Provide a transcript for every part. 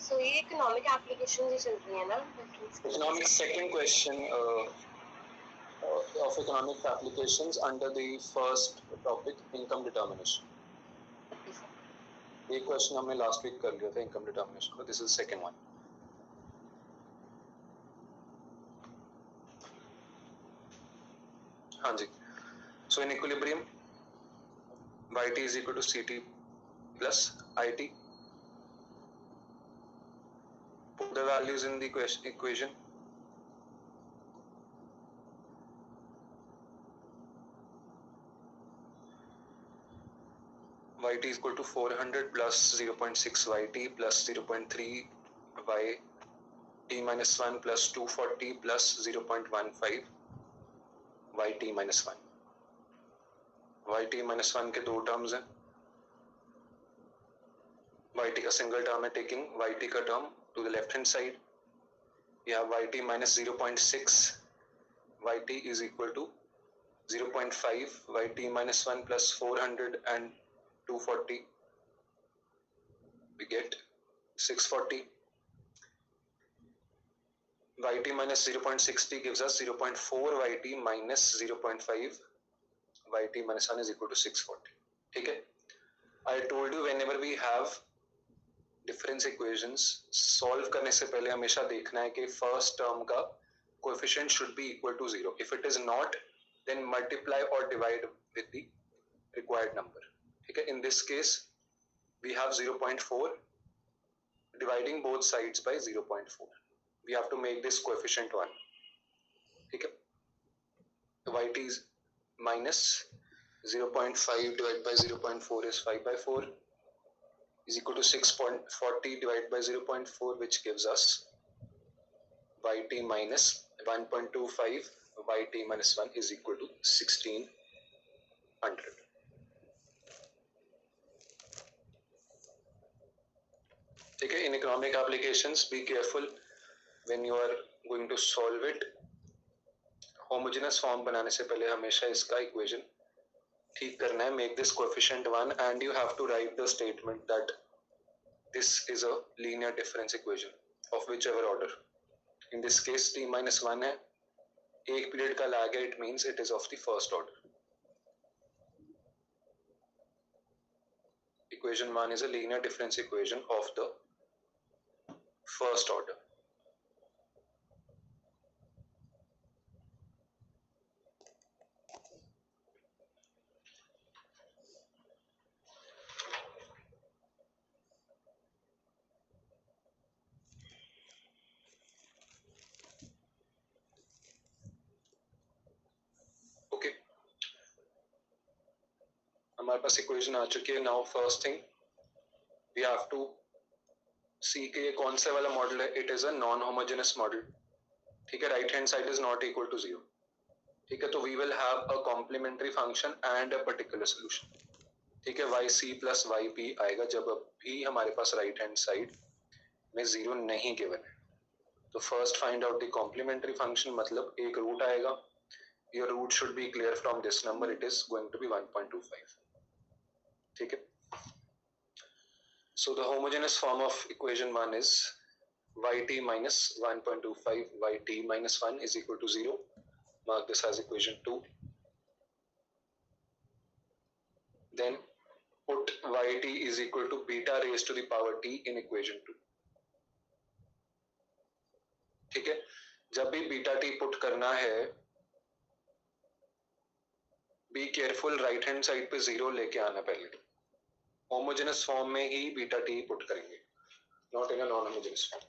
So ये economic applications ही चल रही है ना? Economic second question of economic applications under the first topic income determination. एक क्वेश्चन हमने लास्ट वीक कर लिया था इनकम डिटर्मिनेशन का. This is second one. हाँ जी. So in equilibrium yt is equal to ct plus it. Put the values in the equation. Yt is equal to 400 plus 0.6 yt plus 0.3 yt minus 1 plus 240 plus 0.15 yt minus 1. yt minus 1 के दो terms हैं. yt का single term है. Taking yt का term to the left hand side, we have yt minus 0.6 yt is equal to 0.5 yt minus 1 plus 400 and 240, we get 640. yt minus 0.60 gives us 0.4 yt minus 0.5 yt minus 1 is equal to 640. ठीक है. I told you whenever we have difference equations solve करने से पहले हमेशा देखना है कि first term का coefficient should be equal to 0. If it is not then multiply और divide with the required number. ठीक है. In this case we have 0.4 dividing both sides by 0.4. We have to make this coefficient 1. ठीक है. yt is minus 0.5 divided by 0.4 is 5/4 is equal to 6.40 divided by 0.4, which gives us yt minus 1.25 yt minus 1 is equal to 1600. ठीक है. In economic applications be careful when you are going to solve it. Homogeneous form बनाने से पहले हमेशा इसका equation ठीक करना है. Make this coefficient 1 and you have to write the statement that this is a linear difference equation of whichever order. In this case t minus 1 है. एक पीरियड का लैग है. It means it is of the first order. Equation 1 is a linear difference equation of the first order. हमारे पास equation आ चुकी है. Now first thing we have to see कि ये कौन से वाला मॉडल है. It is a non homogenous model. ठीक है. Right hand side is not equal to 0. ठीक है. तो we will have a complementary function and a particular solution. ठीक है. yc प्लस yp आएगा जब भी हमारे पास राइट हैंड साइड में 0 नहीं गिवन है. तो first find out the complementary function. मतलब एक रूट आएगा. Your root should be clear from this number. It is going to be 1.25. ठीक है. So the homogeneous form of equation 1 is yt minus 1.25 yt minus 1 is equal to 0. Mark this as equation 2. Then put yt is equal to beta raised to the power t in equation 2. ठीक है. जब भी beta T put करना है be careful. Right hand side पे 0 लेके आना पहले. होमोजेनस फॉर्म में ही बीटा टी पुट करेंगे, not in a non homogeneous form.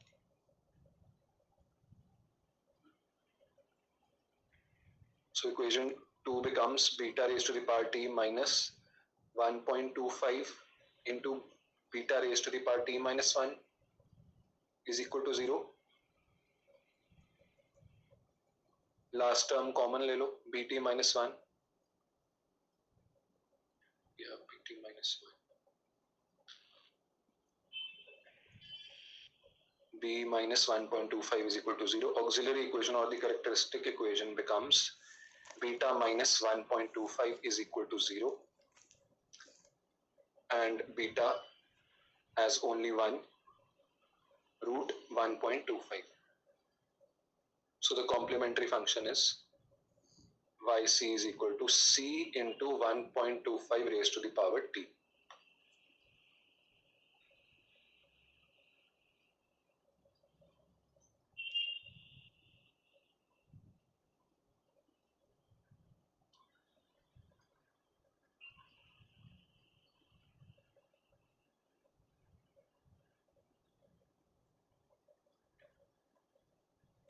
So equation 2 becomes beta raised to the power t minus 1.25 into beta raised to the power t minus 1 is equal to 0. Last term common ले लो. bt minus 1. Yeah, bt minus 1. b minus 1.25 is equal to 0. Auxiliary equation or the characteristic equation becomes beta minus 1.25 is equal to 0 and beta as only 1 root 1.25. So the complementary function is yc is equal to c into 1.25 raised to the power t.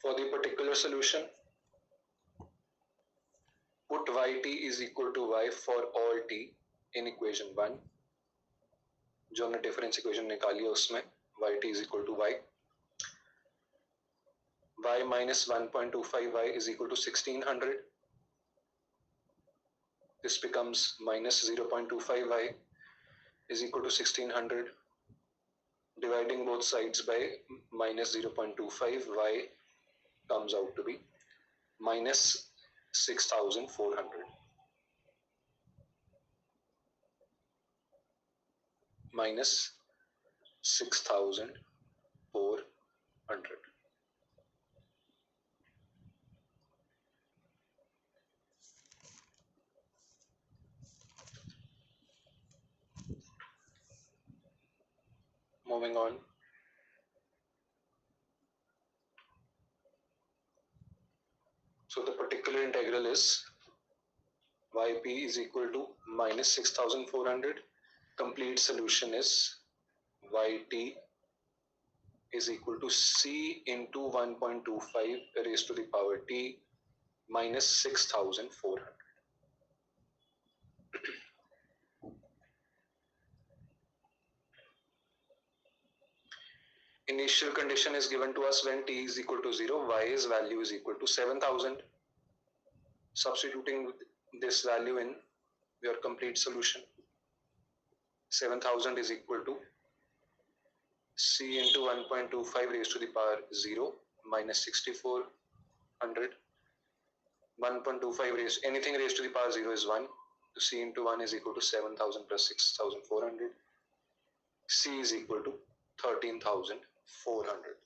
For the particular solution, put yt is equal to y for all t in equation 1. जो हमने difference equation निकाली है उसमें yt is equal to y. Y minus 1.25y is equal to 1600. This becomes minus 0.25y is equal to 1600. Dividing both sides by minus 0.25, y comes out to be minus 6,400. Minus 6,400. Moving on. So the particular integral is yp is equal to minus 6,400. Complete solution is yt is equal to c into 1.25 raised to the power t minus 6,400. Initial condition is given to us when t is equal to 0, y's value is equal to 7,000. Substituting this value in your complete solution, 7,000 is equal to c into 1.25 raised to the power 0 minus 6,400. 1.25 raised, anything raised to the power 0 is 1. So c into 1 is equal to 7,000 plus 6,400. C is equal to 13,400.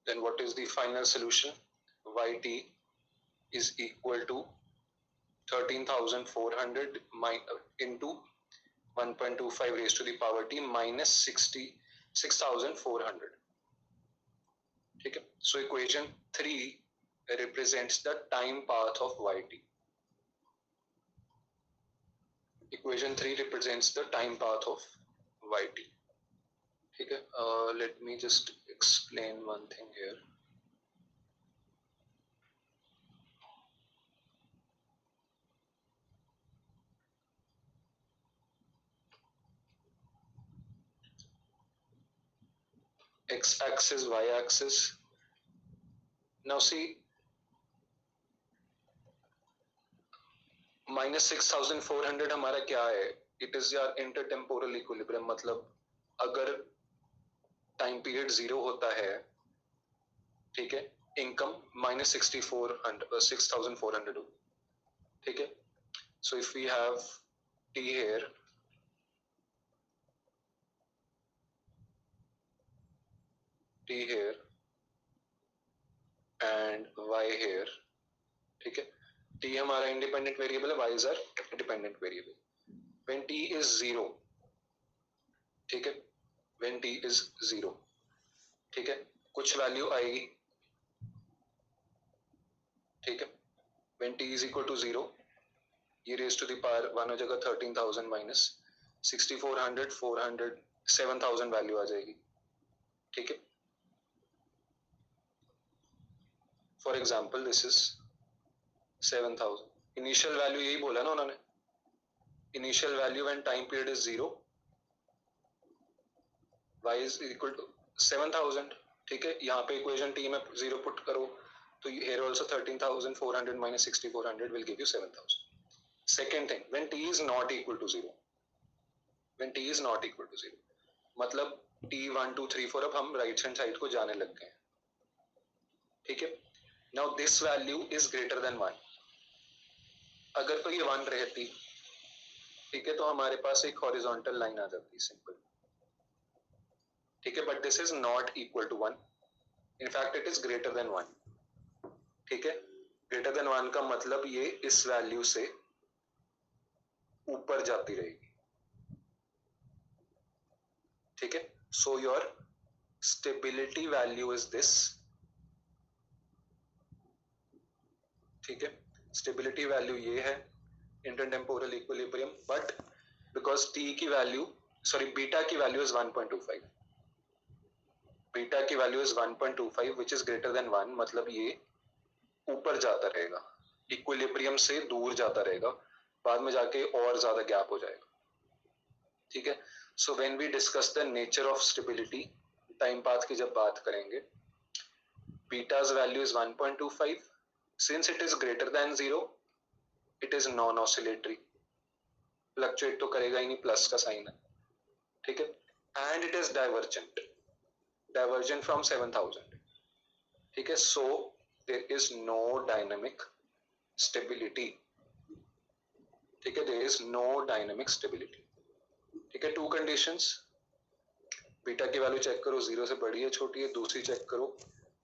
Then what is the final solution? Yt is equal to 13,400 into 1.25 raised to the power t minus 6,400. Okay. So equation 3 represents the time path of yt. Equation 3 represents the time path of yt. Okay. Let me just explain one thing here. X-axis, y-axis. Now see, minus 6,400 हमारा क्या है? It is your intertemporal equilibrium. मतलब अगर time period 0 होता है, ठीक है, income minus 6,400 हो, ठीक है. So if we have t here, and y here, ठीक है. t हमारा इंडिपेंडेंट वेरिएबल है, y is our dependent variable. when t is 0, ठीक है, when t is 0, ठीक है, कुछ वैल्यू आएगी, ठीक है. when t is equal to 0, ये raised to the power 1 हो जाएगा 13,000 minus 6,400, 400, 7,000 वैल्यू आ जाएगी, ठीक है. For example, this is 7,000. Initial value यही बोला ना उन्होंने. Initial value when time period is 0, y is equal to 7,000. ठीक है, यहाँ पे equation t में 0 पुट करो, तो here also 13,400 minus 6,400 will give you 7,000. Second thing, when t is not equal to 0, when t is not equal to 0, मतलब t 1 2 3 4 अब हम राइट हैंड साइड को जाने लग गए, ठीक है. Now this value is greater than 1. अगर तो ये 1 रहती, ठीक है, तो हमारे पास एक हॉरिजॉन्टल लाइन आ जाती, सिंपल, ठीक है. But this is not equal to 1, in fact it is greater than 1, ठीक है. ग्रेटर देन 1 का मतलब ये इस वैल्यू से ऊपर जाती रहेगी, ठीक है. So your stability value is this, ठीक है. स्टेबिलिटी वैल्यू ये है इंटरटेम्पोरल इक्विलिब्रियम, बट बिकॉज टी की वैल्यू, सॉरी बीटा की वैल्यू इज 1.25, बीटा की value is 1.25 which is greater than 1, मतलब ये ऊपर जाता रहेगा, इक्विलिब्रियम से दूर जाता रहेगा, बाद में जाके और ज्यादा गैप हो जाएगा, ठीक है. So when we discuss the nature of stability time path की जब बात करेंगे, beta's value is 1.25, since it is greater than 0 it is non oscillatory, fluctuate तो करेगा ही नहीं, प्लस का साइन है, ठीक है. And it is divergent, divergent from 7,000, ठीक है. So there is no dynamic stability, ठीक है, there is no dynamic stability, ठीक है. टू कंडीशंस, बीटा की वैल्यू चेक करो, 0 से बड़ी है छोटी है, दूसरी चेक करो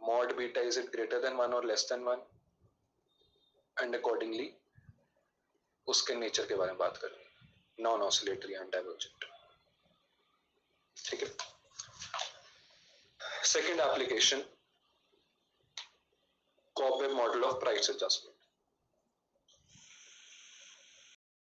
mod beta is it greater than 1 और लेस देन 1, एंड अकॉर्डिंगली उसके नेचर के बारे में बात करेंगे, नॉन ऑसिलेटरी एंड डाइवर्जेंट, ठीक है. Second application, cobweb model of price adjustment.